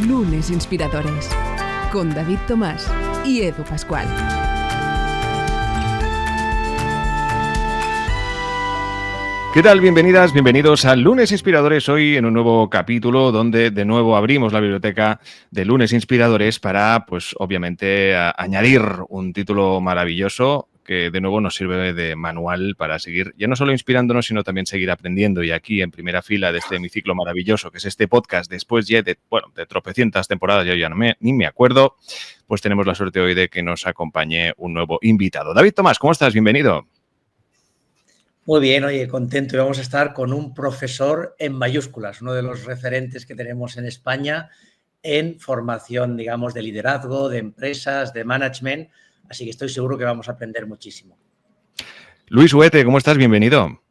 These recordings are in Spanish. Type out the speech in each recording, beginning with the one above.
Lunes Inspiradores, con David Tomás y Edu Pascual. ¿Qué tal? Bienvenidas, bienvenidos a Lunes Inspiradores, hoy en un nuevo capítulo donde de nuevo abrimos la biblioteca de Lunes Inspiradores para, pues obviamente, añadir un título maravilloso que de nuevo nos sirve de manual para seguir ya no solo inspirándonos, sino también seguir aprendiendo. Y aquí en primera fila de este hemiciclo maravilloso, que es este podcast, después ya de tropecientas temporadas, yo ya ni me acuerdo, pues tenemos la suerte hoy de que nos acompañe un nuevo invitado. David Tomás, ¿cómo estás? Bienvenido. Muy bien, oye, contento. Y vamos a estar con un profesor en mayúsculas, uno de los referentes que tenemos en España en formación, digamos, de liderazgo, de empresas, de management. Así que estoy seguro que vamos a aprender muchísimo. Luis Huete, ¿cómo estás? Bienvenido.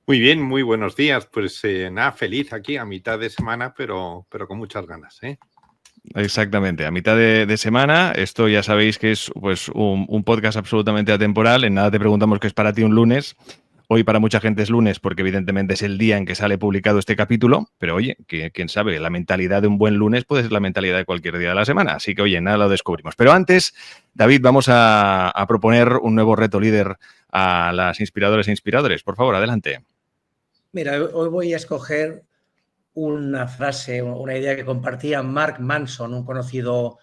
Muy bien, muy buenos días. Pues nada, feliz aquí a mitad de semana, pero con muchas ganas, ¿eh? Exactamente, a mitad de semana. Esto ya sabéis que es pues un podcast absolutamente atemporal. En nada te preguntamos qué es para ti un lunes. Hoy para mucha gente es lunes porque evidentemente es el día en que sale publicado este capítulo, pero oye, quién sabe, la mentalidad de un buen lunes puede ser la mentalidad de cualquier día de la semana, así que oye, nada lo descubrimos. Pero antes, David, vamos a proponer un nuevo reto líder a las inspiradoras e inspiradores. Por favor, adelante. Mira, hoy voy a escoger una frase, una idea que compartía Mark Manson, un conocido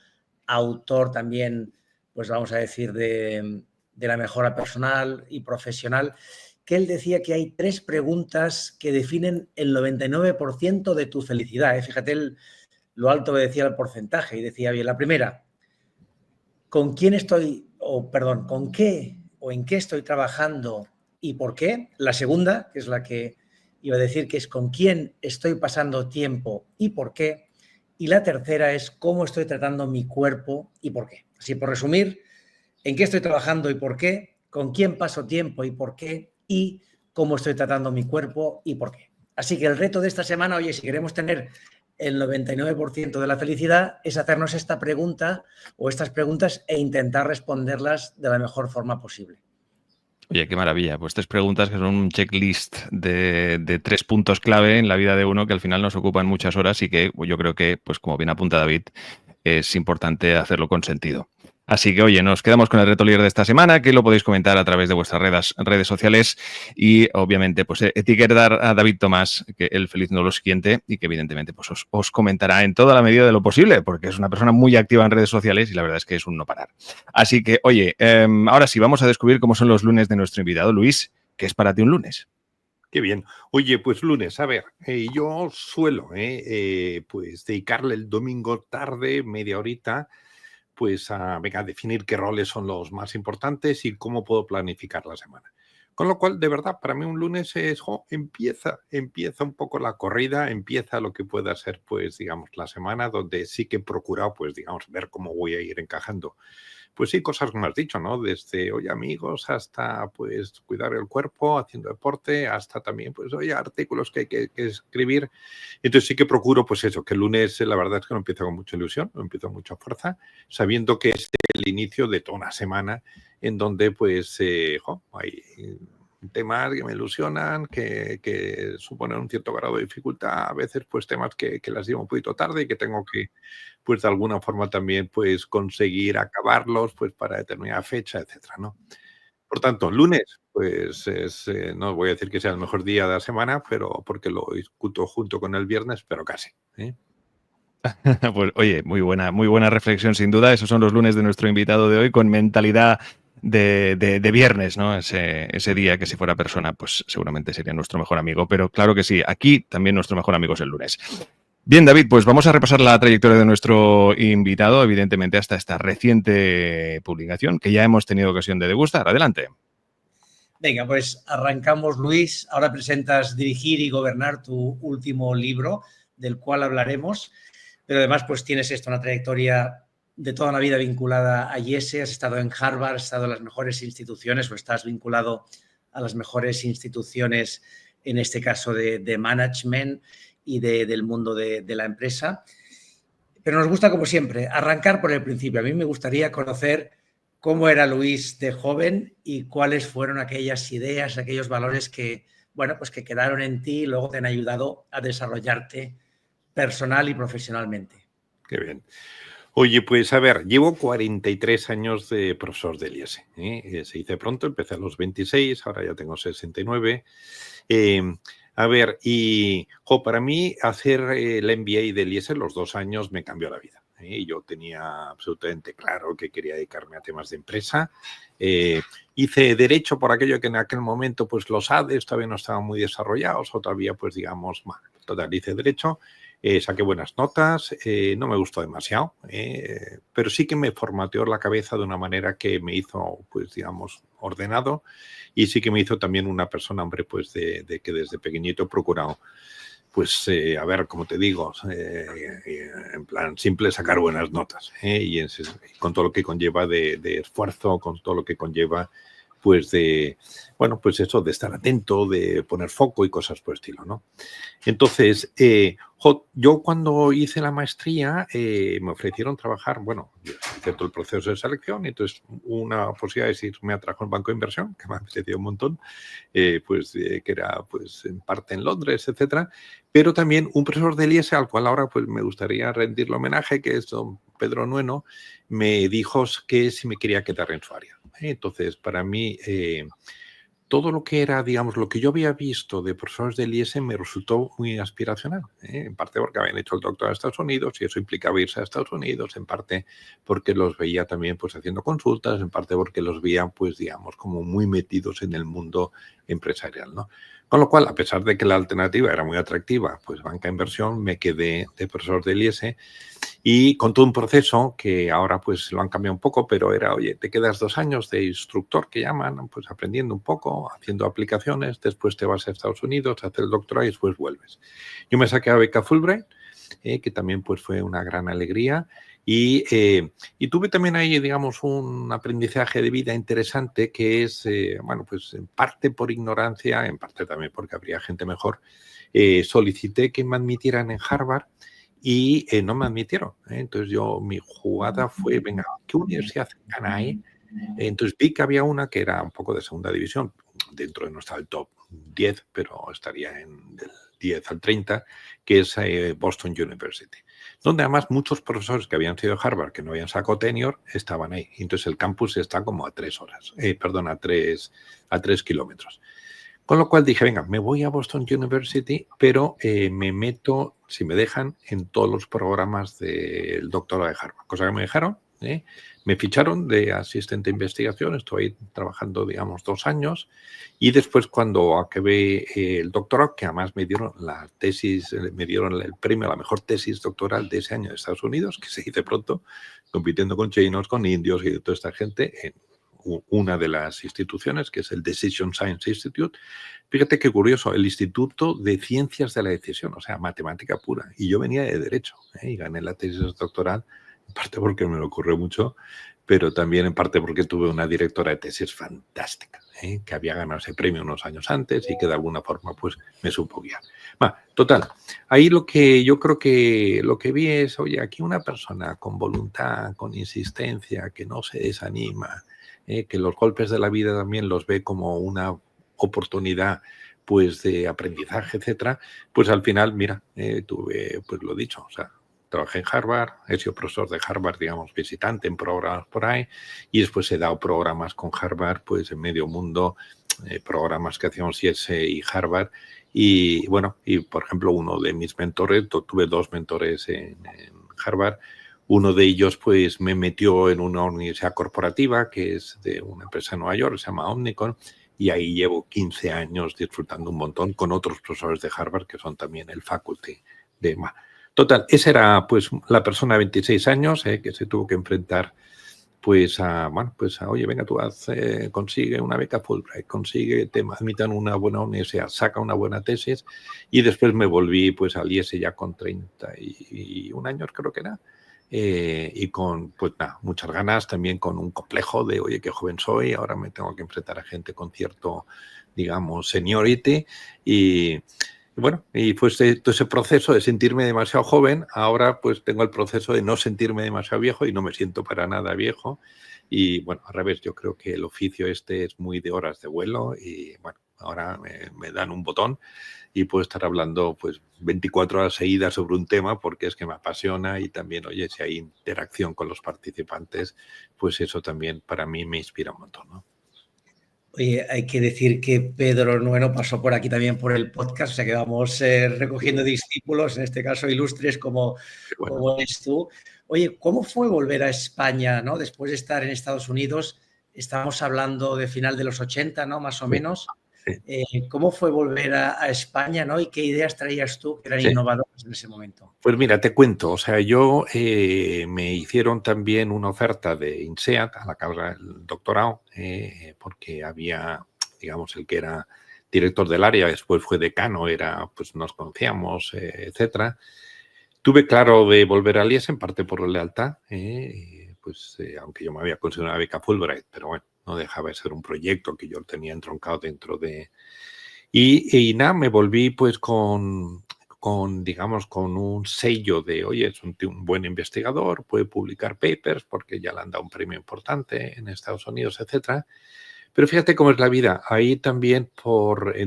autor también, pues vamos a decir, de la mejora personal y profesional, que él decía que hay 3 preguntas que definen el 99% de tu felicidad. Fíjate lo alto que decía el porcentaje. Y decía bien, la primera, ¿con qué o en qué estoy trabajando y por qué? La segunda, que es la que iba a decir, que es con quién estoy pasando tiempo y por qué. Y la tercera es cómo estoy tratando mi cuerpo y por qué. Así, por resumir, ¿en qué estoy trabajando y por qué? ¿Con quién paso tiempo y por qué? Y cómo estoy tratando mi cuerpo y por qué. Así que el reto de esta semana, oye, si queremos tener el 99% de la felicidad, es hacernos esta pregunta o estas preguntas e intentar responderlas de la mejor forma posible. Oye, qué maravilla. Pues 3 preguntas que son un checklist de 3 puntos clave en la vida de uno que al final nos ocupan muchas horas y que yo creo que, pues como bien apunta David, es importante hacerlo con sentido. Así que, oye, nos quedamos con el reto líder de esta semana, que lo podéis comentar a través de vuestras redes sociales y, obviamente, pues etiquetar a David Tomás, que él feliz no lo siguiente y que, evidentemente, pues os comentará en toda la medida de lo posible, porque es una persona muy activa en redes sociales y la verdad es que es un no parar. Así que, oye, ahora sí, vamos a descubrir cómo son los lunes de nuestro invitado. Luis, ¿qué es para ti un lunes? Qué bien. Oye, pues lunes, a ver, yo suelo pues dedicarle el domingo tarde, media horita, pues a definir qué roles son los más importantes y cómo puedo planificar la semana. Con lo cual, de verdad, para mí un lunes es, empieza un poco la corrida, empieza lo que pueda ser, pues, digamos, la semana, donde sí que he procurado, pues, digamos, ver cómo voy a ir encajando. Pues sí, cosas como has dicho, ¿no? Desde, oye, amigos, hasta, pues, cuidar el cuerpo, haciendo deporte, hasta también, pues, oye, artículos que hay que escribir. Entonces sí que procuro, pues eso, que el lunes, la verdad es que lo empiezo con mucha ilusión, lo empiezo con mucha fuerza, sabiendo que es el inicio de toda una semana en donde, pues, hay temas que me ilusionan, que suponen un cierto grado de dificultad, a veces, pues, temas que las llevo un poquito tarde y que tengo que, pues, de alguna forma también, pues, conseguir acabarlos, pues, para determinada fecha, etcétera, ¿no? Por tanto, lunes, pues es, no voy a decir que sea el mejor día de la semana, pero porque lo discuto junto con el viernes, pero casi, ¿eh? Pues oye, muy buena reflexión sin duda. Esos son los lunes de nuestro invitado de hoy con mentalidad de viernes, ¿no? Ese día que si fuera persona, pues seguramente sería nuestro mejor amigo. Pero claro que sí, aquí también nuestro mejor amigo es el lunes. Bien, David, pues vamos a repasar la trayectoria de nuestro invitado, evidentemente hasta esta reciente publicación que ya hemos tenido ocasión de degustar. Adelante. Venga, pues arrancamos, Luis. Ahora presentas Dirigir y Gobernar, tu último libro, del cual hablaremos. Pero además, pues tienes una trayectoria de toda la vida vinculada a IESE. Has estado en Harvard, has estado en las mejores instituciones o estás vinculado a las mejores instituciones, en este caso de management y del mundo de la empresa. Pero nos gusta, como siempre, arrancar por el principio. A mí me gustaría conocer cómo era Luis de joven y cuáles fueron aquellas ideas, aquellos valores que, bueno, pues que quedaron en ti y luego te han ayudado a desarrollarte personal y profesionalmente. Qué bien. Oye, pues a ver, llevo 43 años de profesor del IES. Se hice pronto, empecé a los 26, ahora ya tengo 69. Eh, a ver, y para mí hacer el MBA del IES los 2 años me cambió la vida. Yo tenía absolutamente claro que quería dedicarme a temas de empresa. Hice Derecho por aquello que en aquel momento pues los ADES todavía no estaban muy desarrollados o todavía pues digamos, total, hice Derecho. Saqué buenas notas, no me gustó demasiado, pero sí que me formateó la cabeza de una manera que me hizo, pues digamos, ordenado y sí que me hizo también una persona, hombre, pues de que desde pequeñito he procurado, pues, a ver, como te digo, en plan simple sacar buenas notas y con todo lo que conlleva de esfuerzo, con todo lo que conlleva pues de, bueno, pues eso, de estar atento, de poner foco y cosas por el estilo, ¿no? Entonces, yo cuando hice la maestría me ofrecieron trabajar, bueno, hice todo el proceso de selección, y entonces una posibilidad es irme a trabajar en un banco de inversión, que me apetecía un montón, que era pues en parte en Londres, etcétera, pero también un profesor del IES al cual ahora pues me gustaría rendirle homenaje, que es don Pedro Nueno, me dijo que si me quería quedar en su área. Entonces, para mí, todo lo que era, digamos, lo que yo había visto de profesores del IES me resultó muy aspiracional, en parte porque habían hecho el doctorado en Estados Unidos y eso implicaba irse a Estados Unidos, en parte porque los veía también pues haciendo consultas, en parte porque los veía pues digamos como muy metidos en el mundo empresarial, ¿no? Con lo cual, a pesar de que la alternativa era muy atractiva, pues banca inversión, me quedé de profesor del IES y con todo un proceso que ahora pues lo han cambiado un poco, pero era, oye, te quedas 2 años de instructor, que llaman, pues aprendiendo un poco, haciendo aplicaciones, después te vas a Estados Unidos a hacer el doctorado y después vuelves. Yo me saqué a beca Fulbright, que también pues fue una gran alegría y tuve también ahí, digamos, un aprendizaje de vida interesante que es, bueno, pues en parte por ignorancia, en parte también porque habría gente mejor, solicité que me admitieran en Harvard y no me admitieron. Entonces mi jugada fue, venga, ¿qué universidad cercana hay? Entonces vi que había una que era un poco de segunda división, dentro de no estaba el top 10, pero estaría en del 10 al 30, que es Boston University, donde además muchos profesores que habían sido de Harvard, que no habían sacado tenure, estaban ahí. Entonces el campus está como a 3 horas, perdón, a 3 kilómetros. Con lo cual dije, venga, me voy a Boston University, pero me meto, si me dejan, en todos los programas del doctorado de Harvard. Cosa que me dejaron, me ficharon de asistente de investigación, estuve ahí trabajando, digamos, 2 años, y después cuando acabé el doctorado, que además me dieron la tesis, me dieron el premio a la mejor tesis doctoral de ese año de Estados Unidos, que se hizo pronto, compitiendo con chinos, con indios y de toda esta gente, en una de las instituciones, que es el Decision Science Institute. Fíjate qué curioso, el Instituto de Ciencias de la Decisión, o sea, matemática pura. Y yo venía de Derecho y gané la tesis doctoral, en parte porque me lo ocurrió mucho, pero también en parte porque tuve una directora de tesis fantástica, que había ganado ese premio unos años antes y que de alguna forma pues me supo guiar. Total, ahí lo que yo creo que lo que vi es, oye, aquí una persona con voluntad, con insistencia, que no se desanima, que los golpes de la vida también los ve como una oportunidad pues de aprendizaje, etcétera, pues al final, mira, tuve, pues lo dicho, o sea, trabajé en Harvard, he sido profesor de Harvard, digamos, visitante en programas por ahí, y después he dado programas con Harvard, pues en medio mundo, programas que hacíamos IES y Harvard, y bueno, y por ejemplo, uno de mis mentores, tuve 2 mentores en Harvard. Uno de ellos, pues, me metió en una universidad corporativa que es de una empresa en Nueva York, se llama Omnicom, y ahí llevo 15 años disfrutando un montón con otros profesores de Harvard que son también el faculty de Total, esa era, pues, la persona de 26 años que se tuvo que enfrentar, pues, oye, venga, tú consigue una beca Fulbright, consigue, te admitan una buena universidad, saca una buena tesis, y después me volví, pues, al IES ya con 31 años, creo que era, y con, pues nada, muchas ganas, también con un complejo de, oye, qué joven soy, ahora me tengo que enfrentar a gente con cierto, digamos, seniority, y bueno, y pues todo ese proceso de sentirme demasiado joven, ahora pues tengo el proceso de no sentirme demasiado viejo y no me siento para nada viejo, y bueno, al revés, yo creo que el oficio este es muy de horas de vuelo y bueno, ahora me dan un botón y puedo estar hablando pues 24 horas seguidas sobre un tema porque es que me apasiona y también, oye, si hay interacción con los participantes, pues eso también para mí me inspira un montón, ¿no? Oye, hay que decir que Pedro Nueno pasó por aquí también por el podcast, o sea que vamos recogiendo discípulos, en este caso ilustres como, Bueno. como eres tú. Oye, ¿cómo fue volver a España, ¿no? Después de estar en Estados Unidos, estamos hablando de final de los 80, ¿no? Más o Sí, menos. sí. ¿Cómo fue volver a España, ¿no? ¿Y qué ideas traías tú que eran Sí. innovadoras en ese momento? Pues mira, te cuento, o sea, yo me hicieron también una oferta de INSEAD a la carrera del doctorado, porque había, digamos, el que era director del área, después fue decano, pues nos conocíamos, etcétera. Tuve claro de volver al IES en parte por lealtad, aunque yo me había conseguido una beca Fulbright, pero bueno, no dejaba de ser un proyecto que yo tenía entroncado dentro de... Y nada, me volví pues digamos, con un sello de, oye, es un buen investigador, puede publicar papers porque ya le han dado un premio importante en Estados Unidos, etcétera. Pero fíjate cómo es la vida. Ahí también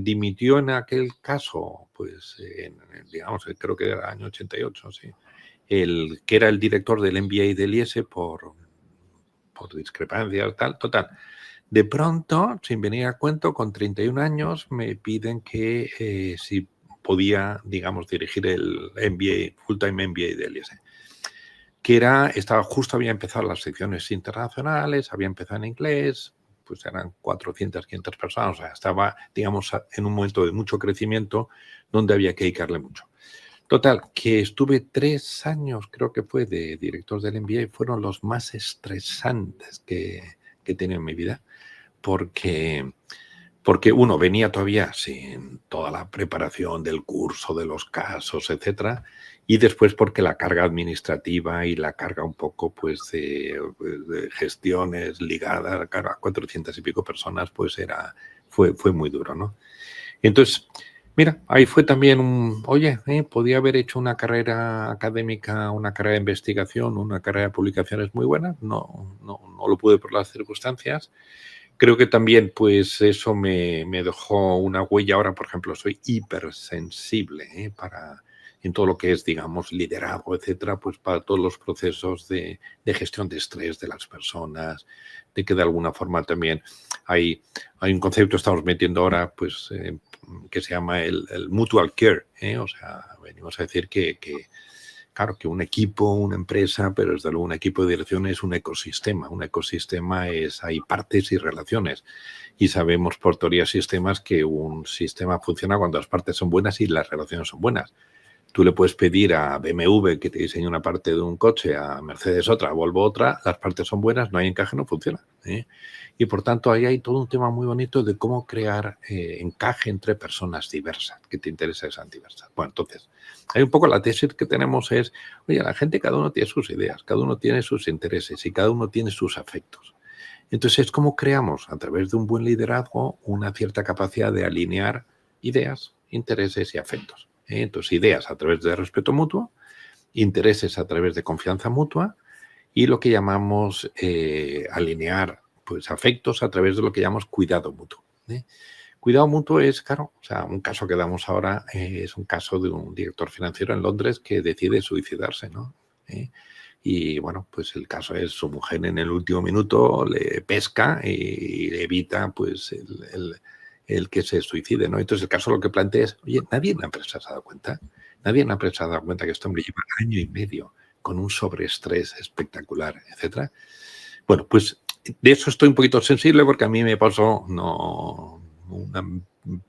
dimitió en aquel caso, pues, digamos, creo que era el año 88, sí, el que era el director del MBA del IES por discrepancias, tal, total. De pronto, sin venir a cuento, con 31 años, me piden que si podía, digamos, dirigir el MBA, full-time MBA del IES. Justo había empezado las secciones internacionales, había empezado en inglés, pues eran 400, 500 personas, o sea, estaba, digamos, en un momento de mucho crecimiento donde había que dedicarle mucho. Total, que estuve 3 años, creo que fue, de director del MBA, fueron los más estresantes que he tenido en mi vida, porque uno venía todavía sin toda la preparación del curso, de los casos, etcétera, y después porque la carga administrativa y la carga un poco pues de gestiones ligadas a 400 y pico personas, pues fue muy duro, ¿no? Entonces, mira, ahí fue también podía haber hecho una carrera académica, una carrera de investigación, una carrera de publicaciones muy buena, no lo pude por las circunstancias. Creo que también, pues, eso me dejó una huella. Ahora, por ejemplo, soy hipersensible en todo lo que es, digamos, liderazgo, etcétera, pues para todos los procesos de gestión de estrés de las personas, de que de alguna forma también hay un concepto que estamos metiendo ahora, pues, que se llama el mutual care, o sea, venimos a decir que claro, que un equipo, una empresa, pero desde luego un equipo de dirección es un ecosistema. Un ecosistema hay partes y relaciones. Y sabemos por teoría de sistemas que un sistema funciona cuando las partes son buenas y las relaciones son buenas. Tú le puedes pedir a BMW que te diseñe una parte de un coche, a Mercedes otra, a Volvo otra, las partes son buenas, no hay encaje, no funciona. Y por tanto ahí hay todo un tema muy bonito de cómo crear encaje entre personas diversas, que te interesa que sean diversas. Bueno, entonces, hay un poco la tesis que tenemos es, oye, la gente cada uno tiene sus ideas, cada uno tiene sus intereses y cada uno tiene sus afectos. Entonces es como creamos a través de un buen liderazgo una cierta capacidad de alinear ideas, intereses y afectos. Entonces, ideas a través de respeto mutuo, intereses a través de confianza mutua y lo que llamamos alinear pues, afectos a través de lo que llamamos cuidado mutuo. Cuidado mutuo es, claro, o sea, un caso que damos ahora es un caso de un director financiero en Londres que decide suicidarse, ¿no? Y bueno, pues el caso es su mujer en el último minuto le pesca y le evita pues el que se suicide, ¿no? Entonces el caso lo que plantea es, oye, nadie en la empresa se ha dado cuenta, nadie en la empresa se ha dado cuenta que este hombre lleva 1 año y medio con un sobreestrés espectacular, etcétera. Bueno, pues de eso estoy un poquito sensible porque a mí me pasó una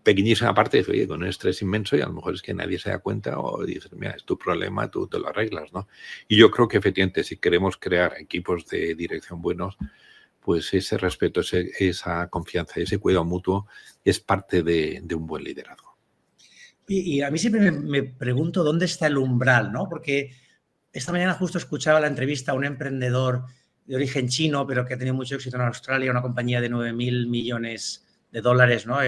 pequeñísima parte de, oye, con un estrés inmenso y a lo mejor es que nadie se da cuenta o dices, mira, es tu problema, tú te lo arreglas, ¿no? Y yo creo que efectivamente si queremos crear equipos de dirección buenos, pues ese respeto, esa confianza, ese cuidado mutuo es parte de un buen liderazgo. Y a mí siempre me pregunto dónde está el umbral, ¿no? Porque esta mañana justo escuchaba la entrevista a un emprendedor de origen chino, pero que ha tenido mucho éxito en Australia, una compañía de 9.000 millones de dólares, ¿no?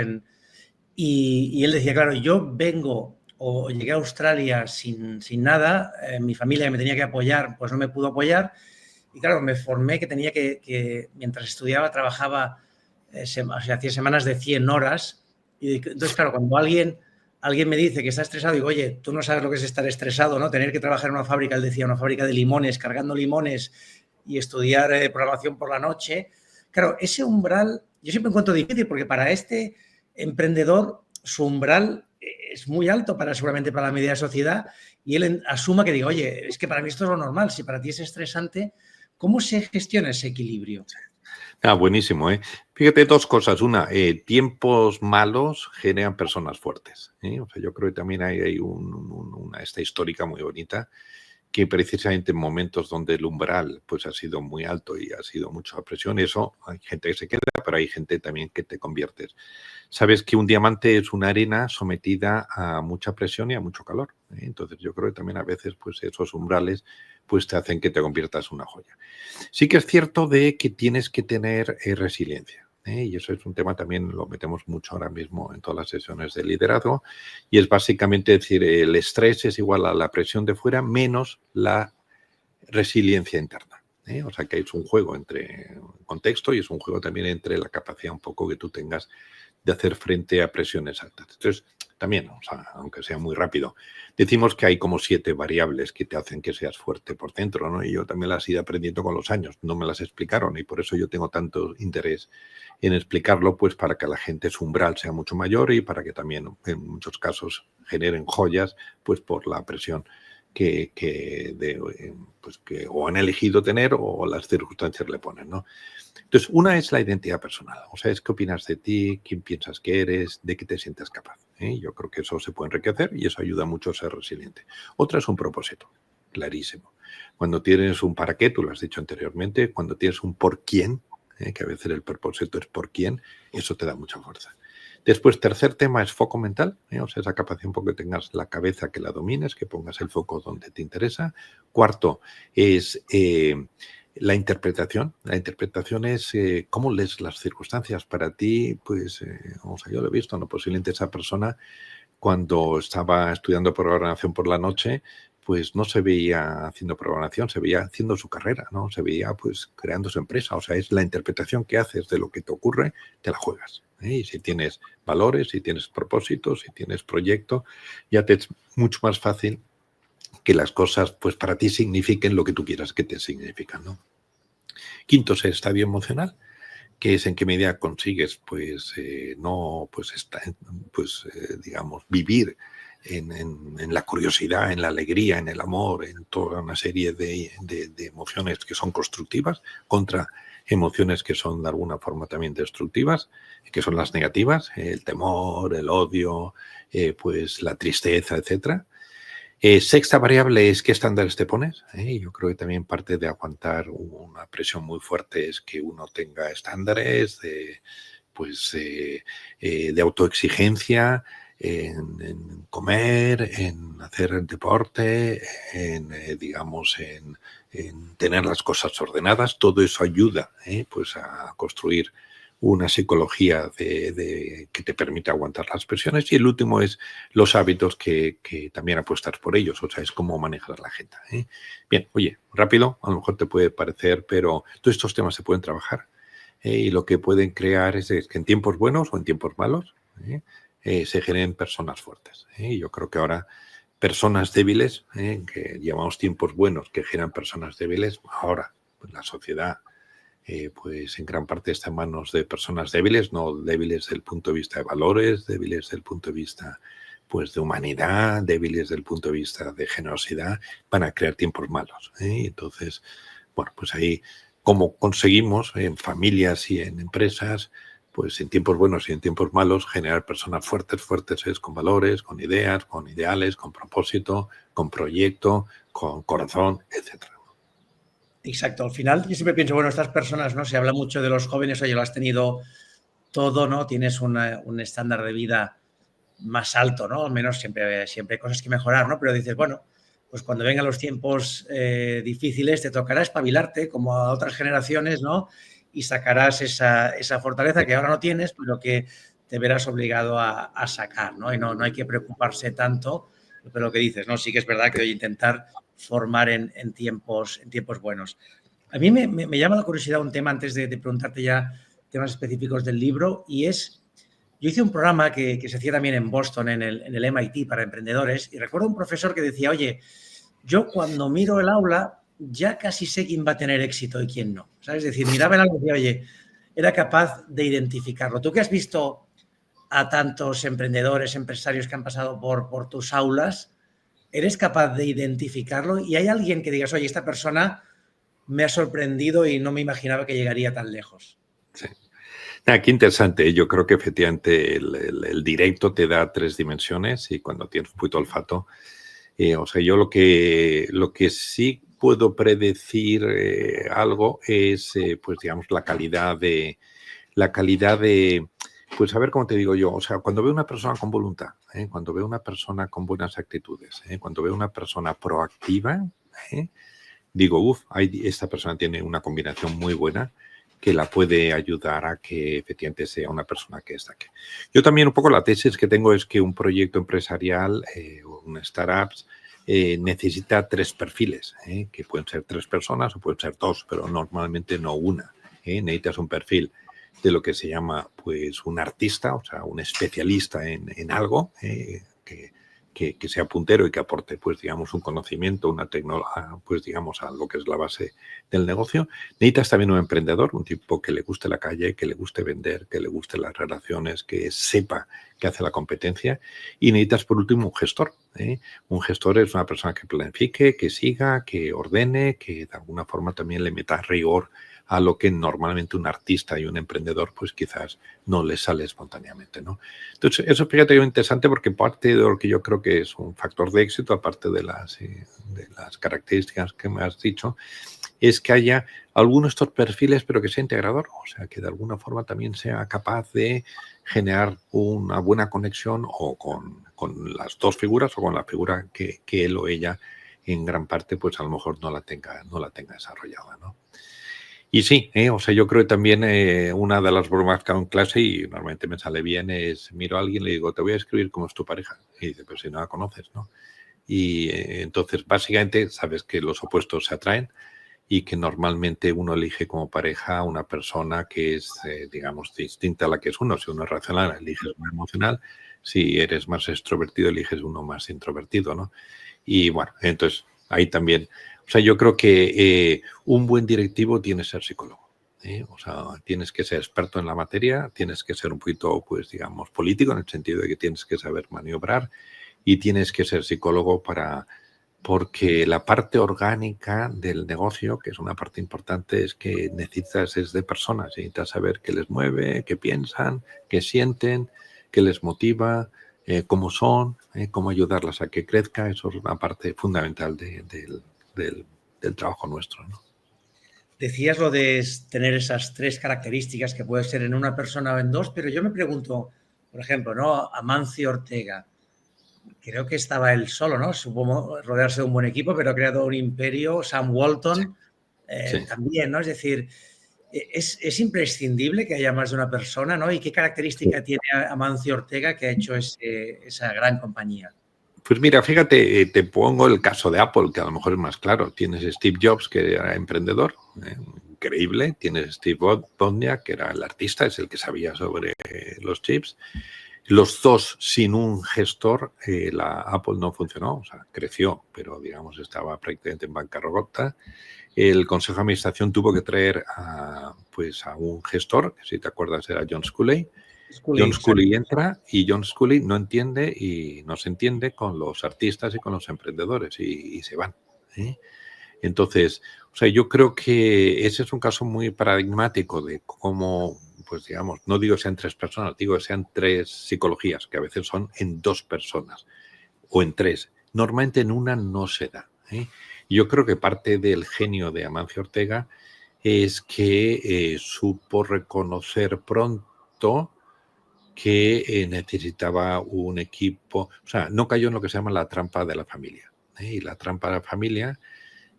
Y él decía, claro, yo vengo o llegué a Australia sin nada, mi familia que me tenía que apoyar, pues no me pudo apoyar. Y claro, me formé que tenía que mientras estudiaba, trabajaba, hacía semanas de 100 horas Y entonces, claro, cuando alguien me dice que está estresado, digo, oye, tú no sabes lo que es estar estresado, ¿no? Tener que trabajar en una fábrica, él decía, una fábrica de limones, cargando limones y estudiar programación por la noche. Claro, ese umbral, yo siempre encuentro difícil porque para este emprendedor su umbral es muy alto seguramente para la media sociedad y él asuma que diga, oye, es que para mí esto es lo normal, si para ti es estresante, ¿cómo se gestiona ese equilibrio? Buenísimo, ¿eh? Fíjate, dos cosas. Una, tiempos malos generan personas fuertes, ¿eh? O sea, yo creo que también hay una histórica muy bonita que precisamente en momentos donde el umbral pues ha sido muy alto y ha sido mucha presión, eso hay gente que se queda, pero hay gente también que te conviertes. Sabes que un diamante es una arena sometida a mucha presión y a mucho calor, ¿eh? Entonces yo creo que también a veces pues esos umbrales pues te hacen que te conviertas en una joya. Sí que es cierto de que tienes que tener resiliencia, ¿eh? Y eso es un tema también, lo metemos mucho ahora mismo en todas las sesiones de liderazgo, y es básicamente decir, el estrés es igual a la presión de fuera menos la resiliencia interna, ¿eh? O sea que es un juego entre contexto y es un juego también entre la capacidad un poco que tú tengas de hacer frente a presiones altas. Entonces, también, o sea, aunque sea muy rápido, decimos que hay como 7 variables que te hacen que seas fuerte por dentro, ¿no? Y yo también las he ido aprendiendo con los años, no me las explicaron y por eso yo tengo tanto interés en explicarlo, pues para que la gente su umbral sea mucho mayor y para que también en muchos casos generen joyas, pues por la presión que o han elegido tener o las circunstancias le ponen, ¿no? Entonces, una es la identidad personal, o sea, es qué opinas de ti, quién piensas que eres, de qué te sientes capaz, ¿eh? Yo creo que eso se puede enriquecer y eso ayuda mucho a ser resiliente. Otra es un propósito, clarísimo. Cuando tienes un para qué, tú lo has dicho anteriormente, cuando tienes un por quién, que a veces el propósito es por quién, eso te da mucha fuerza. Después, tercer tema es foco mental, o sea, esa capacidad un poco que tengas la cabeza, que la domines, que pongas el foco donde te interesa. Cuarto es la interpretación. La interpretación es cómo lees las circunstancias. Para ti, pues, o sea, yo lo he visto, ¿no? Posiblemente esa persona, cuando estaba estudiando programación por la noche, pues no se veía haciendo programación, se veía haciendo su carrera, ¿no? Se veía pues creando su empresa. O sea, es la interpretación que haces de lo que te ocurre, te la juegas, ¿eh? Y si tienes valores, si tienes propósitos, si tienes proyecto, ya te es mucho más fácil que las cosas pues para ti signifiquen lo que tú quieras que te significan, ¿no? Quinto es el estadio emocional, que es en qué medida consigues pues digamos vivir en la curiosidad, en la alegría, en el amor, en toda una serie de emociones que son constructivas contra emociones que son de alguna forma también destructivas, que son las negativas, el temor, el odio, pues la tristeza, etcétera. Sexta variable es qué estándares te pones, ¿eh? Yo creo que también parte de aguantar una presión muy fuerte es que uno tenga estándares de autoexigencia en comer, en hacer deporte, en tener las cosas ordenadas. Todo eso ayuda, pues a construir una psicología que te permite aguantar las presiones. Y el último es los hábitos que también apuestas por ellos, o sea, es cómo manejar a la gente, ¿eh? Bien, oye, rápido, a lo mejor te puede parecer, pero todos estos temas se pueden trabajar, y lo que pueden crear es que en tiempos buenos o en tiempos malos se generen personas fuertes, ¿eh? Yo creo que ahora personas débiles, que llevamos tiempos buenos que generan personas débiles, ahora pues, la sociedad pues en gran parte está en manos de personas débiles, no débiles desde el punto de vista de valores, débiles desde el punto de vista pues de humanidad, débiles desde el punto de vista de generosidad, van a crear tiempos malos, ¿eh? Entonces, bueno, pues ahí cómo conseguimos en familias y en empresas, pues en tiempos buenos y en tiempos malos, generar personas fuertes es con valores, con ideas, con ideales, con propósito, con proyecto, con corazón, etcétera. Exacto. Al final, yo siempre pienso, bueno, estas personas, ¿no? Se habla mucho de los jóvenes, oye, lo has tenido todo, ¿no? Tienes un estándar de vida más alto, ¿no? Al menos siempre hay cosas que mejorar, ¿no? Pero dices, bueno, pues cuando vengan los tiempos difíciles te tocará espabilarte como a otras generaciones, ¿no? Y sacarás esa fortaleza que ahora no tienes, pero que te verás obligado a sacar, ¿no? Y no hay que preocuparse tanto, pero lo que dices, ¿no? Sí que es verdad que hoy intentar formar en tiempos buenos. A mí me llama la curiosidad un tema antes de preguntarte ya temas específicos del libro y es, Yo hice un programa que se hacía también en Boston, en el MIT, para emprendedores, y recuerdo un profesor que decía, oye, yo cuando miro el aula ya casi sé quién va a tener éxito y quién no. ¿Sabes? Es decir, miraba el aula y decía, oye, era capaz de identificarlo. Tú que has visto a tantos emprendedores, empresarios que han pasado por tus aulas, ¿eres capaz de identificarlo? ¿Y hay alguien que digas, oye, esta persona me ha sorprendido y no me imaginaba que llegaría tan lejos? Sí. Qué interesante. Yo creo que efectivamente el directo te da 3 dimensiones y cuando tienes un poquito olfato, o sea, yo lo que sí puedo predecir algo es, pues digamos, la calidad de, pues a ver cómo te digo yo, o sea, cuando veo una persona con voluntad, cuando veo una persona con buenas actitudes, cuando veo una persona proactiva, digo, esta persona tiene una combinación muy buena que la puede ayudar a que efectivamente sea una persona que destaque. Yo también un poco la tesis que tengo es que un proyecto empresarial, una startup, necesita 3 perfiles, que pueden ser 3 personas o pueden ser 2, pero normalmente no una. Necesitas un perfil de lo que se llama pues un artista, o sea, un especialista en algo, que sea puntero y que aporte, pues digamos, un conocimiento, una tecnología, pues digamos, a lo que es la base del negocio. Necesitas también un emprendedor, un tipo que le guste la calle, que le guste vender, que le guste las relaciones, que sepa que hace la competencia. Y necesitas, por último, un gestor. Un gestor es una persona que planifique, que siga, que ordene, que de alguna forma también le meta rigor a lo que normalmente un artista y un emprendedor pues quizás no les sale espontáneamente, ¿no? Entonces, eso fíjate que es interesante porque parte de lo que yo creo que es un factor de éxito, aparte de las características que me has dicho, es que haya alguno de estos perfiles, pero que sea integrador, o sea, que de alguna forma también sea capaz de generar una buena conexión o con las 2 figuras o con la figura que él o ella en gran parte pues a lo mejor no la tenga desarrollada, ¿no? Y sí, o sea, yo creo que también una de las bromas que hago en clase y normalmente me sale bien es miro a alguien y le digo, te voy a escribir cómo es tu pareja. Y dice, pero si no la conoces, ¿no? Y entonces básicamente sabes que los opuestos se atraen y que normalmente uno elige como pareja a una persona que es, digamos, distinta a la que es uno. Si uno es racional, eliges uno emocional. Si eres más extrovertido, eliges uno más introvertido, ¿no? Y bueno, entonces ahí también, o sea, yo creo que un buen directivo tiene que ser psicólogo. O sea, tienes que ser experto en la materia, tienes que ser un poquito, pues digamos, político en el sentido de que tienes que saber maniobrar y tienes que ser psicólogo porque la parte orgánica del negocio, que es una parte importante, es que necesitas es de personas, necesitas saber qué les mueve, qué piensan, qué sienten, qué les motiva, cómo son, cómo ayudarlas a que crezca. Eso es una parte fundamental del trabajo nuestro, ¿no? Decías lo de tener esas 3 características que puede ser en una persona o en 2, pero yo me pregunto, por ejemplo, ¿no? Amancio Ortega, creo que estaba él solo, ¿no? Supongo rodearse de un buen equipo, pero ha creado un imperio. Sam Walton Sí. también, ¿no? Es decir, es imprescindible que haya más de una persona, ¿no? ¿Y qué característica tiene Amancio Ortega que ha hecho esa gran compañía? Pues mira, fíjate, te pongo el caso de Apple, que a lo mejor es más claro. Tienes Steve Jobs, que era emprendedor, increíble. Tienes Steve Wozniak, que era el artista, es el que sabía sobre los chips. Los 2 sin un gestor, la Apple no funcionó, o sea, creció, pero digamos estaba prácticamente en bancarrota. El consejo de administración tuvo que traer a un gestor, que si te acuerdas era John Sculley. John Sculley entra y John Sculley no entiende y no se entiende con los artistas y con los emprendedores y se van. Entonces, o sea, yo creo que ese es un caso muy paradigmático de cómo, pues digamos, no digo sean 3 personas, digo que sean 3 psicologías, que a veces son en 2 personas o en 3. Normalmente en una no se da. Yo creo que parte del genio de Amancio Ortega es que supo reconocer pronto que necesitaba un equipo, o sea, no cayó en lo que se llama la trampa de la familia. Y la trampa de la familia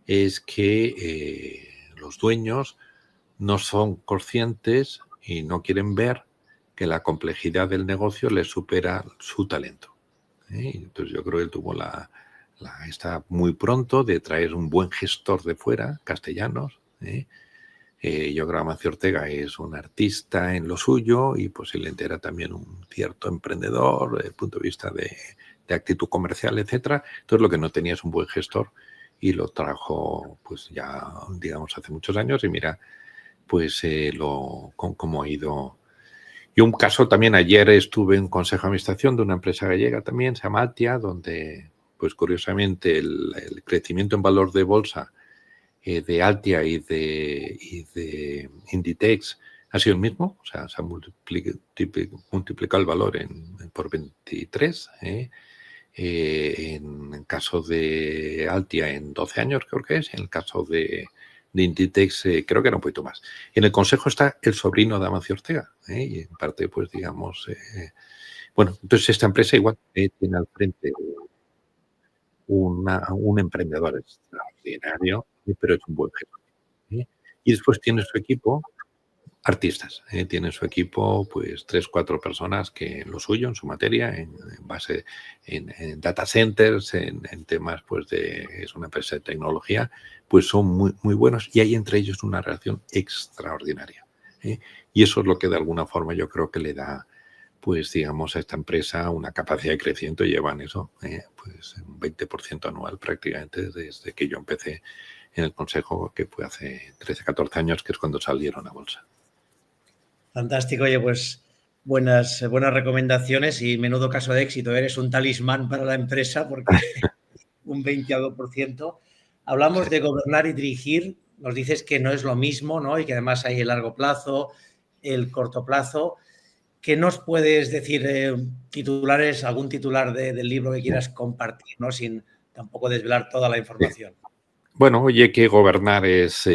es que los dueños no son conscientes y no quieren ver que la complejidad del negocio les supera su talento. Entonces yo creo que él tuvo está muy pronto de traer un buen gestor de fuera, castellanos, Yo creo que Amancio Ortega es un artista en lo suyo y posiblemente era también un cierto emprendedor desde el punto de vista de actitud comercial, etcétera. Entonces lo que no tenía es un buen gestor y lo trajo pues ya, digamos, hace muchos años y mira, pues cómo ha ido. Yo un caso también, ayer estuve en un consejo de administración de una empresa gallega también, se llama Altia, donde pues curiosamente el crecimiento en valor de bolsa de Altia y de Inditex ha sido el mismo, o sea, se ha multiplicado el valor por 23, en el caso de Altia en 12 años creo que es, en el caso de Inditex creo que era un poquito más. En el consejo está el sobrino de Amancio Ortega, y en parte pues digamos, bueno, entonces esta empresa igual tiene al frente un emprendedor extraordinario, pero es un buen gestor. Y después tiene su equipo, artistas, tiene su equipo, pues 3, 4 personas que en lo suyo, en su materia, en base, en data centers, en temas, pues es una empresa de tecnología, pues son muy, muy buenos y hay entre ellos una relación extraordinaria. Y eso es lo que de alguna forma yo creo que le da, pues digamos, a esta empresa una capacidad de crecimiento. Llevan eso, pues un 20% anual prácticamente desde que yo empecé en el consejo, que fue hace 13, 14 años, que es cuando salieron a bolsa. Fantástico, oye, pues buenas recomendaciones y menudo caso de éxito. Eres un talismán para la empresa porque un 20%. Hablamos de gobernar y dirigir, nos dices que no es lo mismo, ¿no? Y que además hay el largo plazo, el corto plazo. ¿Qué nos puedes decir, titulares, algún titular del libro que quieras compartir, ¿no? Sin tampoco desvelar toda la información? Bueno, oye, que gobernar es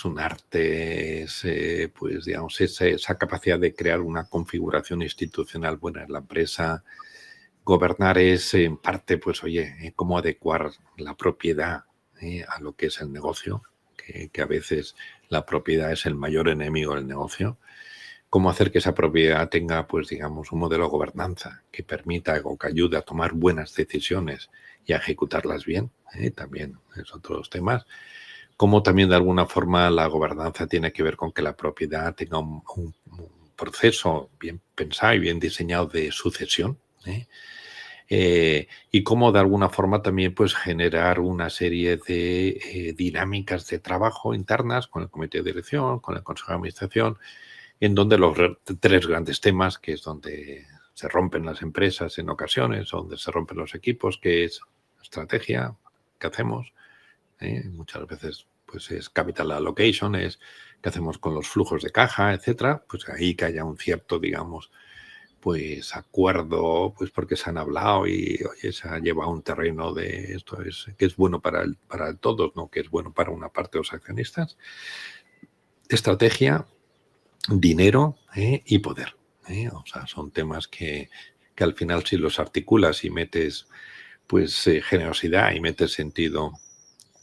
un arte, pues digamos, esa capacidad de crear una configuración institucional buena en la empresa. Gobernar es, en parte, pues oye, cómo adecuar la propiedad a lo que es el negocio, que a veces la propiedad es el mayor enemigo del negocio. Cómo hacer que esa propiedad tenga, pues digamos, un modelo de gobernanza que permita o que ayude a tomar buenas decisiones y a ejecutarlas bien, también es otros temas. Cómo también de alguna forma la gobernanza tiene que ver con que la propiedad tenga un proceso bien pensado y bien diseñado de sucesión, y cómo de alguna forma también pues generar una serie de dinámicas de trabajo internas con el comité de dirección, con el consejo de administración, en donde los 3 grandes temas, que es donde se rompen las empresas en ocasiones, donde se rompen los equipos, que es estrategia, ¿qué hacemos? Muchas veces pues es capital allocation, es qué hacemos con los flujos de caja, etcétera. Pues ahí que haya un cierto, digamos, pues acuerdo, pues porque se han hablado y oye, se ha llevado a un terreno de esto es que es bueno para todos, no que es bueno para una parte de los accionistas. Estrategia, dinero y poder. O sea, son temas que al final si los articulas y metes pues generosidad y metes sentido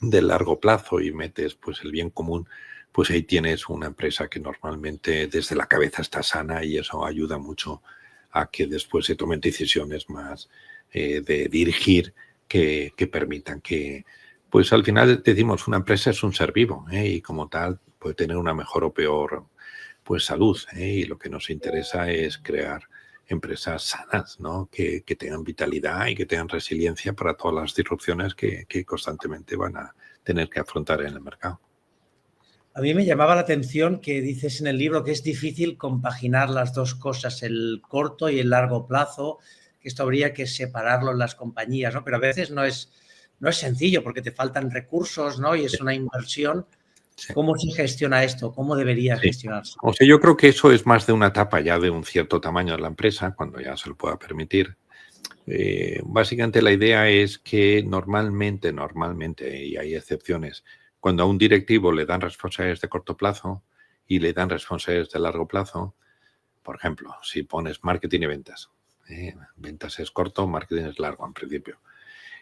de largo plazo y metes pues el bien común, pues ahí tienes una empresa que normalmente desde la cabeza está sana y eso ayuda mucho a que después se tomen decisiones más de dirigir que permitan que, pues al final decimos, una empresa es un ser vivo y como tal puede tener una mejor o peor pues salud, y lo que nos interesa es crear empresas sanas, ¿no? Que tengan vitalidad y que tengan resiliencia para todas las disrupciones que constantemente van a tener que afrontar en el mercado. A mí me llamaba la atención que dices en el libro que es difícil compaginar las dos cosas, el corto y el largo plazo, que esto habría que separarlo en las compañías, ¿no? Pero a veces no es sencillo porque te faltan recursos, ¿no? Y es una inversión. Sí. ¿Cómo se gestiona esto? ¿Cómo debería gestionarse? O sea, yo creo que eso es más de una etapa ya de un cierto tamaño de la empresa, cuando ya se lo pueda permitir. Básicamente la idea es que normalmente, y hay excepciones, cuando a un directivo le dan responsabilidades de corto plazo y le dan responsabilidades de largo plazo, por ejemplo, si pones marketing y ventas, ventas es corto, marketing es largo en principio.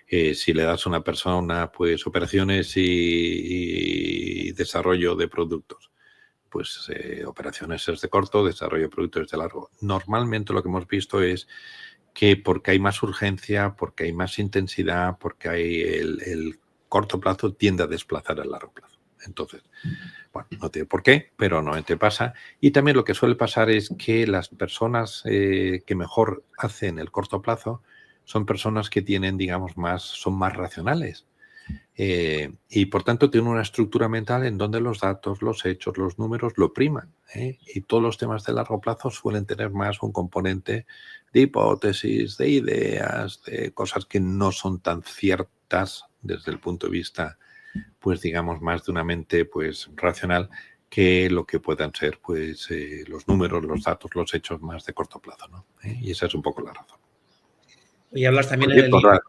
Si le das a una persona pues operaciones y desarrollo de productos, pues operaciones es de corto, desarrollo de productos es de largo. Normalmente lo que hemos visto es que porque hay más urgencia, porque hay más intensidad, porque hay el corto plazo tiende a desplazar el largo plazo. Entonces, bueno, no tiene por qué, pero normalmente pasa. Y también lo que suele pasar es que las personas que mejor hacen el corto plazo son personas que tienen, digamos, son más racionales. Y por tanto tienen una estructura mental en donde los datos, los hechos, los números lo priman. Y todos los temas de largo plazo suelen tener más un componente de hipótesis, de ideas, de cosas que no son tan ciertas desde el punto de vista, pues digamos, más de una mente pues racional que lo que puedan ser pues los números, los datos, los hechos más de corto plazo, ¿no? Y esa es un poco la razón. Y hablas también Por en el cierto, libro.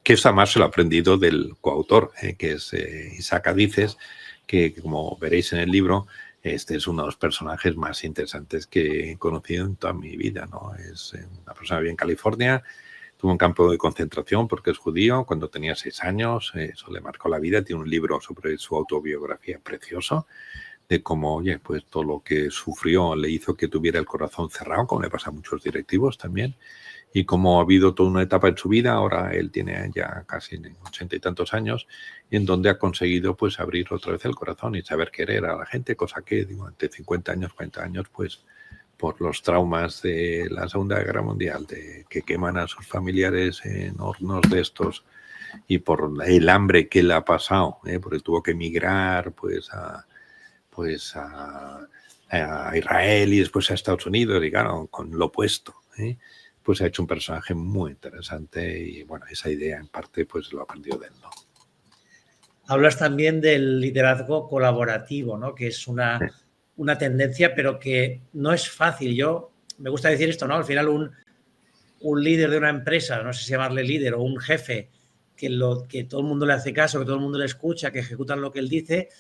que eso además se lo he aprendido del coautor, que es Isaac Adices, que como veréis en el libro, este es uno de los personajes más interesantes que he conocido en toda mi vida, ¿no? Es una persona que vive en California, tuvo un campo de concentración porque es judío, cuando tenía 6 años, eso le marcó la vida, tiene un libro sobre su autobiografía precioso, de cómo, oye, pues todo lo que sufrió le hizo que tuviera el corazón cerrado, como le pasa a muchos directivos también, y cómo ha habido toda una etapa en su vida, ahora él tiene ya casi 80 y tantos años, en donde ha conseguido pues abrir otra vez el corazón y saber querer a la gente, cosa que, digo, ante 50 años, 40 años, pues por los traumas de la Segunda Guerra Mundial, de que queman a sus familiares en hornos de estos, y por el hambre que él ha pasado, porque tuvo que emigrar pues a Israel y después a Estados Unidos, y claro, con lo opuesto, pues ha hecho un personaje muy interesante y bueno, esa idea en parte pues lo aprendió de él, ¿no? Hablas también del liderazgo colaborativo, ¿no? Que es una tendencia, pero que no es fácil. Me gusta decir esto, ¿no? Al final un líder de una empresa, no sé si llamarle líder o un jefe, que todo el mundo le hace caso, que todo el mundo le escucha, que ejecutan lo que él dice,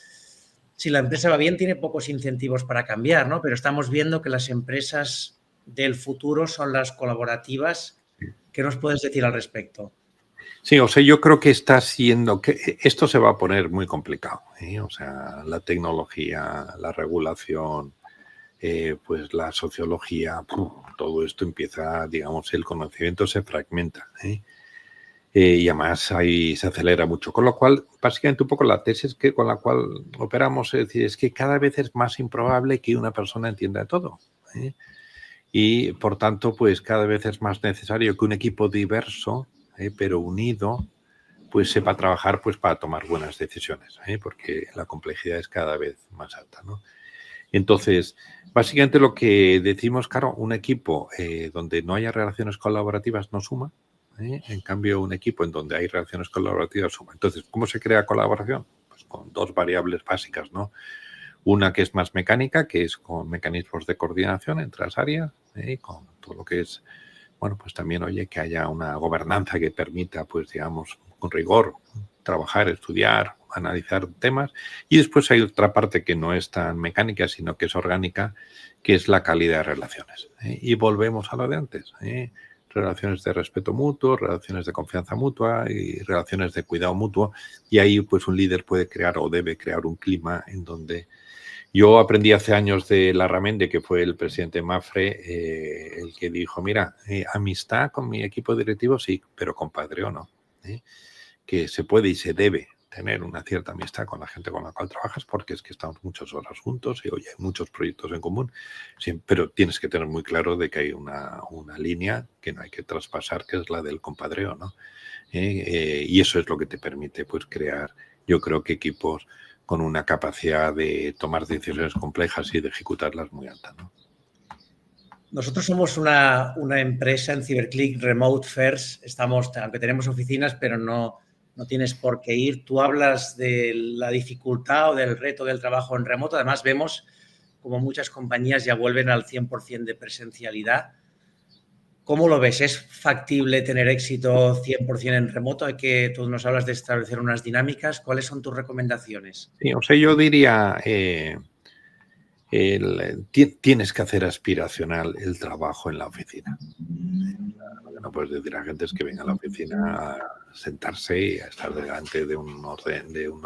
si la empresa va bien tiene pocos incentivos para cambiar, ¿no? Pero estamos viendo que las empresas del futuro son las colaborativas. ¿Qué nos puedes decir al respecto? Sí, o sea, yo creo que está siendo, que esto se va a poner muy complicado, o sea, la tecnología, la regulación, pues la sociología, todo esto empieza, digamos, el conocimiento se fragmenta, y además se acelera mucho, con lo cual, básicamente un poco la tesis con la cual operamos es decir, es que cada vez es más improbable que una persona entienda todo, y por tanto, pues cada vez es más necesario que un equipo diverso, pero unido, pues sepa trabajar pues para tomar buenas decisiones, porque la complejidad es cada vez más alta, ¿no? Entonces, básicamente lo que decimos, claro, un equipo donde no haya relaciones colaborativas no suma, en cambio un equipo en donde hay relaciones colaborativas suma. Entonces, ¿cómo se crea colaboración? Pues con 2 variables básicas, ¿no? Una que es más mecánica, que es con mecanismos de coordinación entre las áreas, con todo lo que es, bueno, pues también, oye, que haya una gobernanza que permita, pues digamos, con rigor, trabajar, estudiar, analizar temas. Y después hay otra parte que no es tan mecánica, sino que es orgánica, que es la calidad de relaciones. Y volvemos a lo de antes. Relaciones de respeto mutuo, relaciones de confianza mutua y relaciones de cuidado mutuo. Y ahí pues un líder puede crear o debe crear un clima en donde... Yo aprendí hace años de Larramendi, que fue el presidente Mapfre, el que dijo, mira, amistad con mi equipo directivo sí, pero compadreo no. Que se puede y se debe tener una cierta amistad con la gente con la cual trabajas, porque es que estamos muchas horas juntos y oye, hay muchos proyectos en común, sí, pero tienes que tener muy claro de que hay una línea que no hay que traspasar, que es la del compadreo, ¿no? Y eso es lo que te permite pues crear, yo creo que equipos con una capacidad de tomar decisiones complejas y de ejecutarlas muy alta, ¿no? Nosotros somos una empresa en CiberClick Remote First. Aunque tenemos oficinas, pero no tienes por qué ir. Tú hablas de la dificultad o del reto del trabajo en remoto. Además, vemos como muchas compañías ya vuelven al 100% de presencialidad. ¿Cómo lo ves? ¿Es factible tener éxito 100% en remoto? Tú nos hablas de establecer unas dinámicas. ¿Cuáles son tus recomendaciones? Sí, o sea, yo diría, tienes que hacer aspiracional el trabajo en la oficina. Lo que no puedes decir a la gente es que venga a la oficina a sentarse y a estar delante de un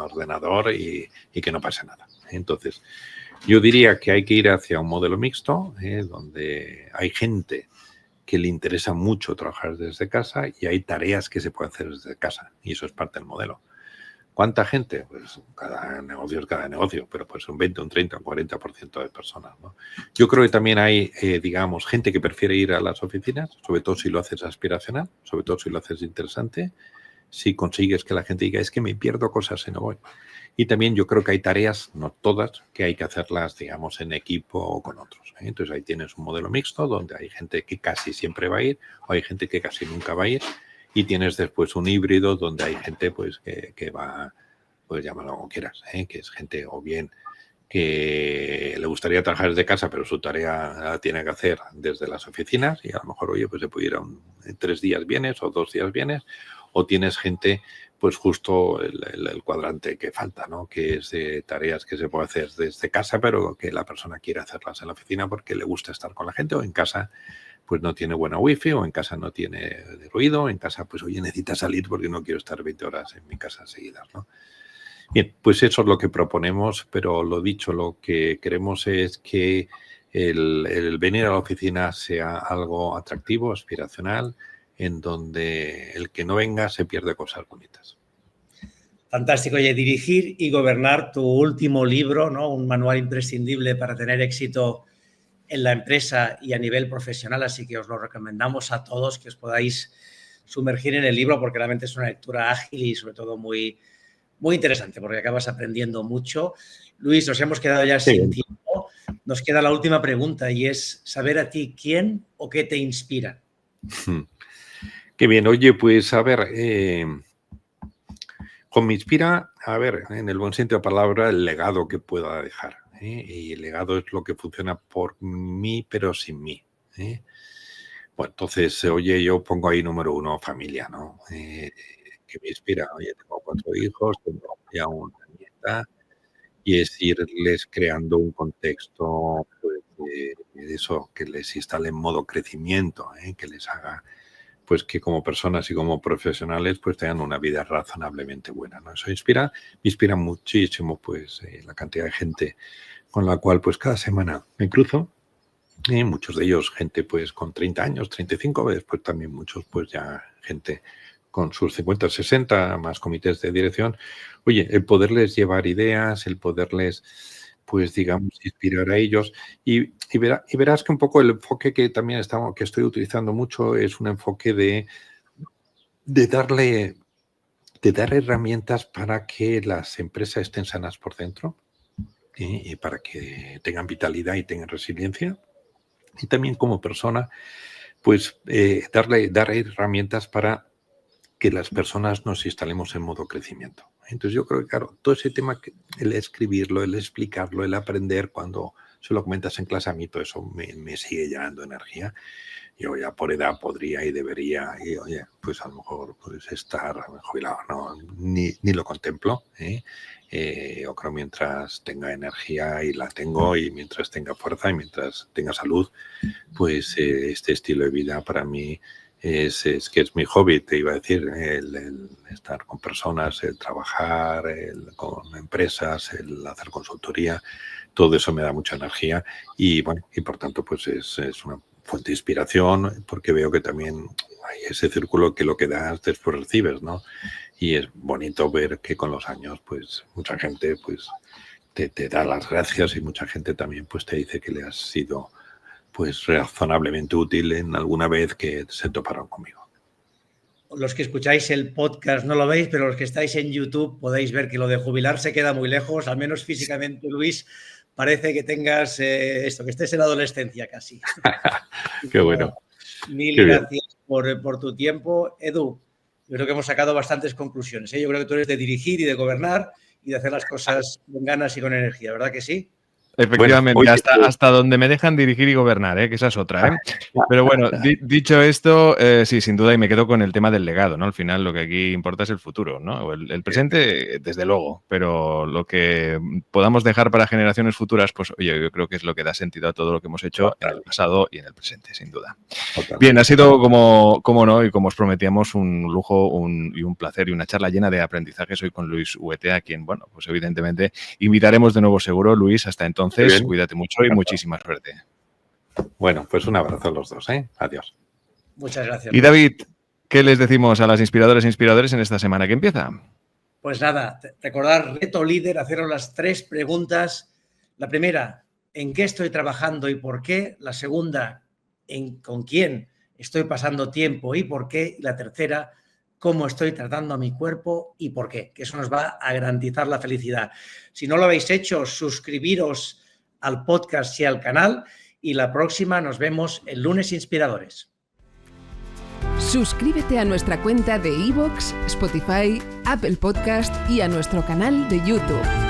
ordenador y que no pase nada. Entonces, yo diría que hay que ir hacia un modelo mixto, donde hay gente que le interesa mucho trabajar desde casa y hay tareas que se pueden hacer desde casa y eso es parte del modelo. ¿Cuánta gente? Pues cada negocio es cada negocio, pero pues un 20, un 30, un 40% de personas, ¿no? Yo creo que también hay, digamos, gente que prefiere ir a las oficinas, sobre todo si lo haces aspiracional, sobre todo si lo haces interesante, si consigues que la gente diga, es que me pierdo cosas y no voy. Y también yo creo que hay tareas, no todas, que hay que hacerlas, digamos, en equipo o con otros, ¿eh? Entonces ahí tienes un modelo mixto donde hay gente que casi siempre va a ir o hay gente que casi nunca va a ir. Y tienes después un híbrido donde hay gente pues que va, pues llámalo como quieras, ¿eh? Que es gente o bien que le gustaría trabajar desde casa, pero su tarea la tiene que hacer desde las oficinas y a lo mejor, oye, pues se puede ir en 3 días vienes o 2 días vienes, o tienes gente, pues justo el cuadrante que falta, ¿no? Que es de tareas que se puede hacer desde casa, pero que la persona quiere hacerlas en la oficina porque le gusta estar con la gente, o en casa pues no tiene buena wifi, o en casa no tiene de ruido, en casa pues oye, necesita salir porque no quiero estar 20 horas en mi casa seguidas, ¿no? Bien, pues eso es lo que proponemos, pero lo dicho, lo que queremos es que el venir a la oficina sea algo atractivo, aspiracional, en donde el que no venga se pierde cosas bonitas. Fantástico. Oye, Dirigir y Gobernar, tu último libro, ¿no? Un manual imprescindible para tener éxito en la empresa y a nivel profesional, así que os lo recomendamos a todos que os podáis sumergir en el libro porque realmente es una lectura ágil y sobre todo muy, muy interesante porque acabas aprendiendo mucho. Luis, nos hemos quedado ya sin tiempo. Nos queda la última pregunta y es saber a ti quién o qué te inspira. Qué bien. Oye, pues a ver, me inspira, a ver, en el buen sentido de la palabra, el legado que pueda dejar. Y el legado es lo que funciona por mí, pero sin mí. Bueno, entonces, oye, yo pongo ahí número 1 familia, ¿no? Que me inspira. Oye, tengo 4 hijos, tengo ya una nieta, y es irles creando un contexto, pues, de eso, que les instale en modo crecimiento, que les haga, pues, que como personas y como profesionales, pues, tengan una vida razonablemente buena, ¿no? Eso me inspira muchísimo, pues, la cantidad de gente con la cual, pues, cada semana me cruzo. Muchos de ellos gente pues con 30 años, 35, después también muchos pues ya gente con sus 50, 60, más comités de dirección. Oye, el poderles llevar ideas, el poderles pues digamos inspirar a ellos y verás que un poco el enfoque que también que estoy utilizando mucho es un enfoque de dar herramientas para que las empresas estén sanas por dentro y para que tengan vitalidad y tengan resiliencia. Y también como persona, pues dar herramientas para que las personas nos instalemos en modo crecimiento. Entonces yo creo que, claro, todo ese tema, el escribirlo, el explicarlo, el aprender, cuando se lo comentas en clase, a mí todo eso me sigue llenando energía. Yo ya por edad podría y debería, y oye, pues a lo mejor pues estar jubilado, no, ni lo contemplo, yo creo mientras tenga energía y la tengo, y mientras tenga fuerza y mientras tenga salud, pues este estilo de vida para mí es que es mi hobby, te iba a decir, el estar con personas, el trabajar con empresas, el hacer consultoría, todo eso me da mucha energía y bueno, y por tanto pues es una fuente de inspiración porque veo que también hay ese círculo que lo que das después recibes, ¿no? Y es bonito ver que con los años pues mucha gente pues te da las gracias y mucha gente también pues te dice que le has sido pues razonablemente útil en alguna vez que se toparon conmigo. Los que escucháis el podcast no lo veis, pero los que estáis en YouTube podéis ver que lo de jubilarse queda muy lejos, al menos físicamente, Luis. Parece que tengas que estés en la adolescencia casi. Qué bueno. Mil gracias por tu tiempo. Edu, yo creo que hemos sacado bastantes conclusiones. Yo creo que tú eres de dirigir y de gobernar y de hacer las cosas con ganas y con energía, ¿verdad que sí? Efectivamente, bueno, hasta donde me dejan dirigir y gobernar, que esa es otra. Pero bueno, dicho esto, sí, sin duda, y me quedo con el tema del legado, ¿no? Al final lo que aquí importa es el futuro, ¿no? El presente, desde luego, pero lo que podamos dejar para generaciones futuras, pues oye, yo creo que es lo que da sentido a todo lo que hemos hecho en el pasado y en el presente, sin duda. Bien, ha sido como no, y como os prometíamos, un lujo y un placer y una charla llena de aprendizajes hoy con Luis Huete, a quien, bueno, pues evidentemente invitaremos de nuevo seguro, Luis, hasta entonces. Cuídate mucho y muchísima suerte. Bueno, pues un abrazo a los dos, Adiós. Muchas gracias. Y David, ¿qué les decimos a las inspiradoras e inspiradores en esta semana que empieza? Pues nada, recordar, reto líder, haceros las 3 preguntas. La primera, ¿en qué estoy trabajando y por qué? La segunda, ¿con quién estoy pasando tiempo y por qué? Y la tercera, ¿cómo estoy tratando a mi cuerpo y por qué? Que eso nos va a garantizar la felicidad. Si no lo habéis hecho, suscribiros al podcast y al canal, y la próxima nos vemos el lunes Inspiradores. Suscríbete a nuestra cuenta de iVoox, Spotify, Apple Podcast y a nuestro canal de YouTube.